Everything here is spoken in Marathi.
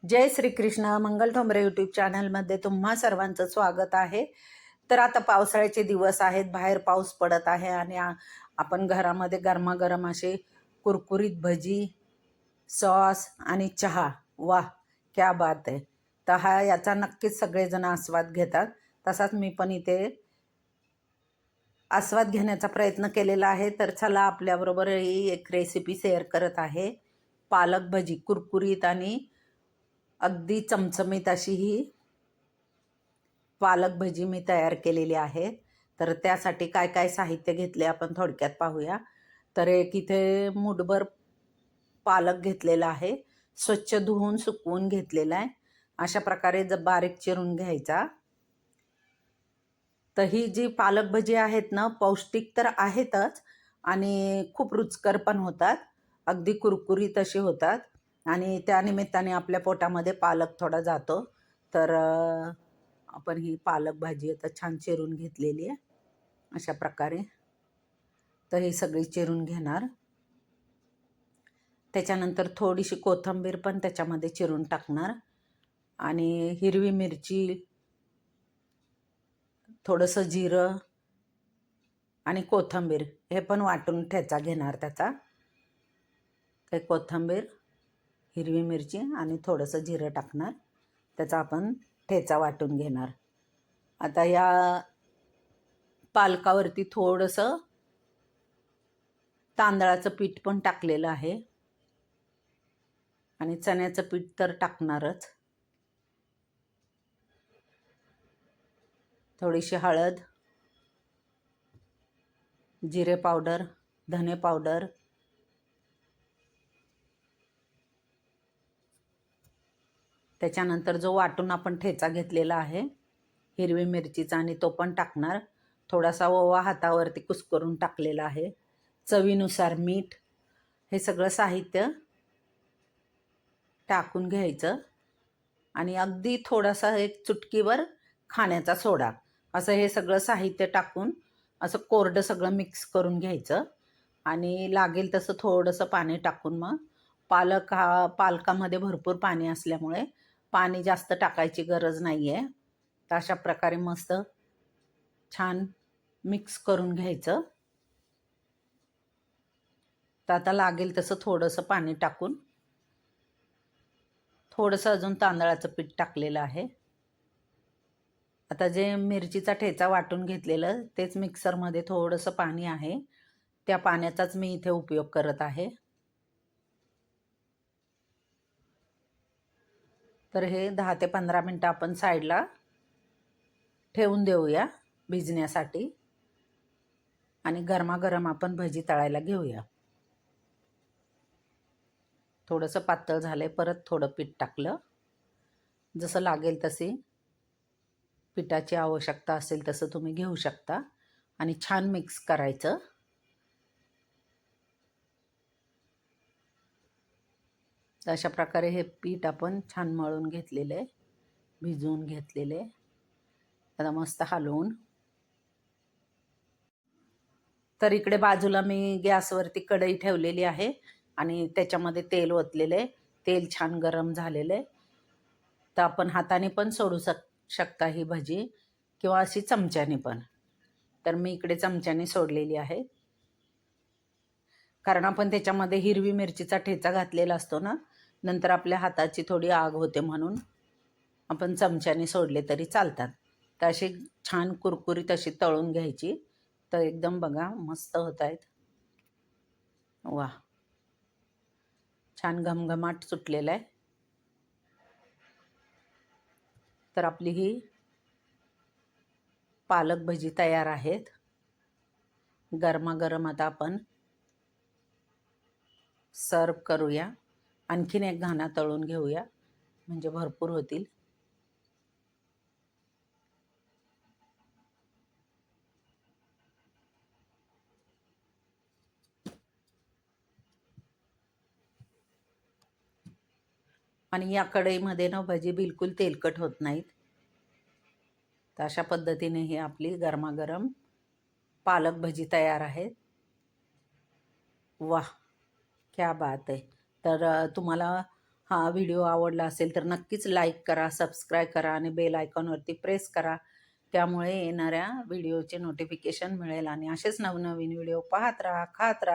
जय श्रीकृष्ण. मंगल ठोंबरे यूट्यूब चॅनलमध्ये तुम्हा सर्वांचं स्वागत आहे. तर आता पावसाळ्याचे दिवस आहेत, बाहेर पाऊस पडत आहे आणि आपण घरामध्ये गरमागरम असे कुरकुरीत भजी, सॉस आणि चहा, वाह क्या बात आहे. तर याचा नक्कीच सगळेजण आस्वाद घेतात. तसाच मी पण इथे आस्वाद घेण्याचा प्रयत्न केलेला आहे. तर चला, आपल्याबरोबर ही एक रेसिपी शेअर करत आहे. पालक भजी, कुरकुरीत आणि अगदी चमचमीत अशी ही पालक भजी मी तयार केलेली आहे. तर त्यासाठी काय काय साहित्य घेतले आपण थोडक्यात पाहूया. तर एक इथे मूठभर पालक घेतलेला आहे, स्वच्छ धुवून सुकवून घेतलेला आहे. अशा प्रकारे बारीक चिरून घ्यायचा. तर ही जी पालक भजी आहेत ना, पौष्टिक तर आहेतच आणि खूप रुचकर पण होतात, अगदी कुरकुरीत अशी होतात आणि त्या निमित्ताने आपल्या पोटामध्ये पालक थोडा जातो. तर आपण ही पालक भाजी आता छान चिरून घेतलेली आहे अशा प्रकारे. तर ही सगळी चिरून घेणार. त्याच्यानंतर थोडीशी कोथिंबीर पण त्याच्यामध्ये चिरून टाकणार आणि हिरवी मिरची, थोडंसं जिरं आणि कोथिंबीर हे पण वाटून ठेचा घेणार त्याचा. काही कोथिंबीर, हिरवी मिरची आणि थोडंसं जिरं टाकणार, त्याचा आपण ठेचा वाटून घेणार. आता या पालकावरती थोडंसं तांदळाचं पीठ पण टाकलेलं आहे आणि चण्याचं पीठ तर टाकणारच. थोडीशी हळद, जिरे पावडर, धने पावडर, त्याच्यानंतर जो वाटून आपण ठेचा घेतलेला आहे हिरवी मिरचीचा आणि तो पण टाकणार. थोडासा ओवा हातावरती कुस्करून टाकलेला आहे. चवीनुसार मीठ. हे सगळं साहित्य टाकून घ्यायचं आणि अगदी थोडासा एक चुटकीवर खाण्याचा सोडा, असं हे सगळं साहित्य टाकून असं कोरडं सगळं मिक्स करून घ्यायचं आणि लागेल तसं थोडंसं पाणी टाकून मग पालकामध्ये भरपूर पाणी असल्यामुळे पाणी जास्त टाकायची गरज नाही आहे. तर अशा प्रकारे मस्त छान मिक्स करून घ्यायचं. तर आता लागेल तसं थोडंसं पाणी टाकून थोडंसं अजून तांदळाचं पीठ टाकलेलं आहे. आता जे मिरचीचा ठेचा वाटून घेतलेलं तेच मिक्सरमध्ये थोडंसं पाणी आहे, त्या पाण्याचाच मी इथे उपयोग करत आहे. तर हे 10 ते 15 मिनटं आपण साईडला ठेवून देऊया भिजण्यासाठी आणि गरमागरम आपण भजी तळायला घेऊया. थोडंसं पातळ झालंय, परत थोडं पीठ टाकलं. जसं लागेल तशी पिठाची आवश्यकता असेल तसं तुम्ही घेऊ शकता आणि छान मिक्स करायचं. अशा प्रकारे हे पीठ आपण छान मळून घेतलेलं आहे, भिजवून घेतलेले. आता मस्त हलवून. तर इकडे बाजूला मी गॅसवरती कढई ठेवलेली आहे आणि त्याच्यामध्ये तेल ओतलेलं आहे. तेल छान गरम झालेलं आहे. तर आपण हाताने पण सोडू शकता ही भजी किंवा अशी चमच्याने पण. तर मी इकडे चमच्याने सोडलेली आहे, कारण आपण त्याच्यामध्ये हिरवी मिरचीचा ठेचा घातलेला असतो ना, नंतर आपल्या हाताची थोडी आग होते म्हणून आपण चमच्याने सोडले तरी चालतात. तर अशी छान कुरकुरीत अशी तळून घ्यायची. तर एकदम बघा मस्त होत आहेत. वा, छान घमघमाट सुटलेला आहे. तर आपली ही पालक भजी तयार आहेत. गरमागरम आता आपण सर्व करूया. आणखीन एक घाना तळून घेऊया म्हणजे भरपूर होतील. आणि या कढईमध्ये ना भजी बिलकुल तेलकट होत नाहीत. तर अशा पद्धतीने ही आपली गरमागरम पालक भजी तयार आहे. वाह क्या बात आहे. तर तुम्हाला हा व्हिडिओ आवडला असेल तर नक्कीच लाईक करा, सबस्क्राईब करा आणि बेल आयकॉनवरती प्रेस करा. त्यामुळे येणाऱ्या व्हिडिओचे नोटिफिकेशन मिळेल आणि असेच नवनवीन व्हिडिओ पाहत राहा, खात राहा.